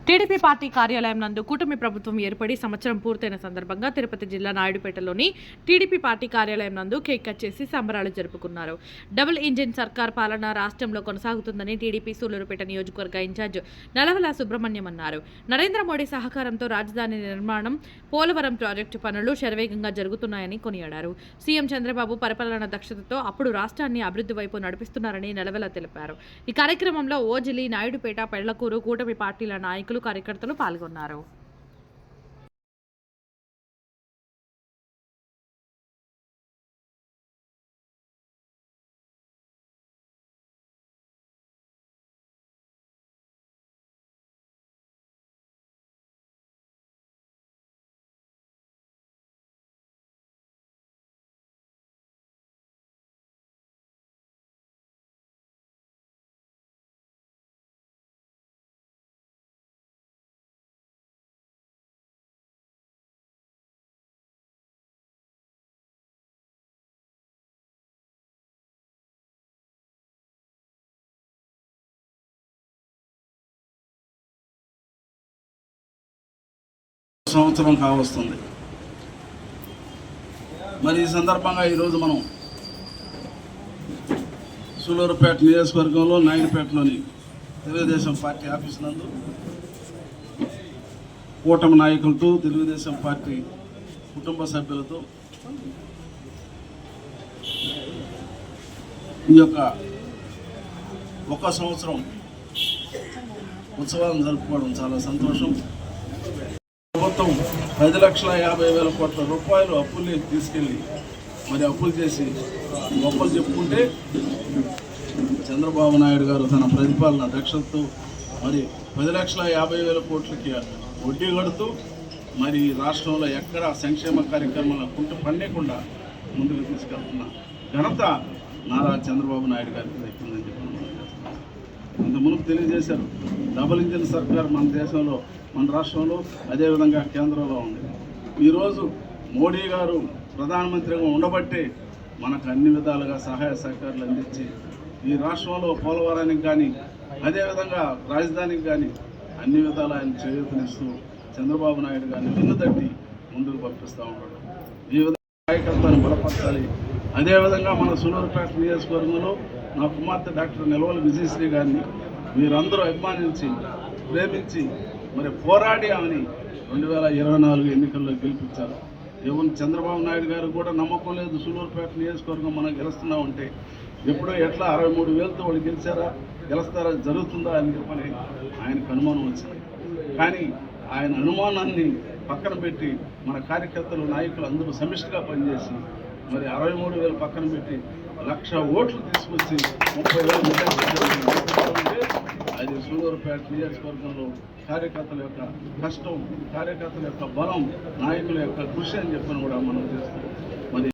TDP party కార్యాలయం నందు కూటమి ప్రభుత్వం ఏర్పడి సంవత్సరం పూర్తయిన సందర్భంగా తిరుపతి జిల్లా నాయుడుపేటలోని టీడీపీ పార్టీ కార్యాలయం నందు కేక్ కట్ చేసి సంబరాలు జరుపుకున్నారు. డబుల్ ఇంజిన్ సర్కార్ పాలన రాష్ట్రంలో కొనసాగుతుందని టీడీపీ సూళ్లూరుపేట నియోజకవర్గ ఇన్ఛార్జ్ నలవల సుబ్రహ్మణ్యం అన్నారు. నరేంద్ర మోడీ సహకారంతో రాజధాని నిర్మాణం, పోలవరం ప్రాజెక్టు పనులు శరవేగంగా జరుగుతున్నాయని కొనియాడారు. సీఎం చంద్రబాబు పరిపాలన దక్షతతో అప్పుడు రాష్ట్రాన్ని అభివృద్ధి వైపు నడిపిస్తున్నారని నలవల తెలిపారు. ఈ కార్యక్రమంలో ఓజిలి, నాయుడుపేట, పెళ్లకూరు కూటమి పార్టీల నాయకులు, కార్యకర్తలు పాల్గొన్నారు. సంవత్సరం కావస్తుంది. మరి ఈ సందర్భంగా ఈరోజు మనం సూళ్లూరుపేట నియోజకవర్గంలో నాయుడుపేటలోని తెలుగుదేశం పార్టీ ఆఫీస్ నందు కూటమి నాయకులతో, తెలుగుదేశం పార్టీ కుటుంబ సభ్యులతో ఈ యొక్క ఒక సంవత్సరం ఉత్సవాలను జరుపుకోవడం చాలా సంతోషం. ప్రభుత్వం 10,50,000 కోట్ల రూపాయలు అప్పుల్ని తీసుకెళ్ళి మరి అప్పులు చేసి గొప్పలు చెప్పుకుంటే, చంద్రబాబు నాయుడు గారు తన ప్రతిపాలన దక్షతతో మరి 10,50,000 కోట్లకి వడ్డీ కడుతూ మరి రాష్ట్రంలో ఎక్కడ సంక్షేమ కార్యక్రమాల కుంటు పడకుండా ముందుకు తీసుకెళ్తున్న ఘనత నారా చంద్రబాబు నాయుడు గారికి దక్కిందని చెప్పి అంత మునుపు తెలియజేశారు. డబుల్ ఇంజిన్ సర్కార్ మన దేశంలో, మన రాష్ట్రంలో, అదేవిధంగా కేంద్రంలో ఉంది. ఈరోజు మోడీ గారు ప్రధానమంత్రిగా ఉండబట్టే మనకు అన్ని విధాలుగా సహాయ సహకారాలు అందించి ఈ రాష్ట్రంలో పోలవరానికి కానీ, అదేవిధంగా రాజధానికి కానీ అన్ని విధాలు ఆయన చేయూతనిస్తూ చంద్రబాబు నాయుడు గారిని వెన్నుతట్టి ముందుకు పంపిస్తూ ఉన్నాడు. ఈ విధంగా నాయకత్వాన్ని బలపరచాలి. అదేవిధంగా మన సూళ్లూరుపేట నియోజకవర్గంలో నా కుమార్తె డాక్టర్ నిలవల విజయశ్రీ గారిని మీరందరూ అభిమానించి, ప్రేమించి మరి పోరాడి ఆమెని 2024 ఎన్నికల్లో గెలిపించారు. ఏమన్నా చంద్రబాబు నాయుడు గారు కూడా నమ్మకం లేదు, సూళ్లూరుపేట నియోజకవర్గం మనం గెలుస్తున్నామంటే ఎప్పుడో ఎట్లా 63,000తో వాళ్ళు గెలుస్తారా, జరుగుతుందా అని చెప్పని ఆయనకు అనుమానం వచ్చింది. కానీ ఆయన అనుమానాన్ని పక్కన పెట్టి మన కార్యకర్తలు, నాయకులు అందరూ సమిష్టిగా పనిచేసి మరి 63,000 పక్కన పెట్టి 1,00,000 ఓట్లు తీసుకొచ్చి 30,000 అది సూళ్లూరుపేట నియోజకవర్గంలో కార్యకర్తల యొక్క కష్టం, కార్యకర్తల యొక్క బలం, నాయకుల యొక్క కృషి అని చెప్పని కూడా మనం చేస్తాం. మరి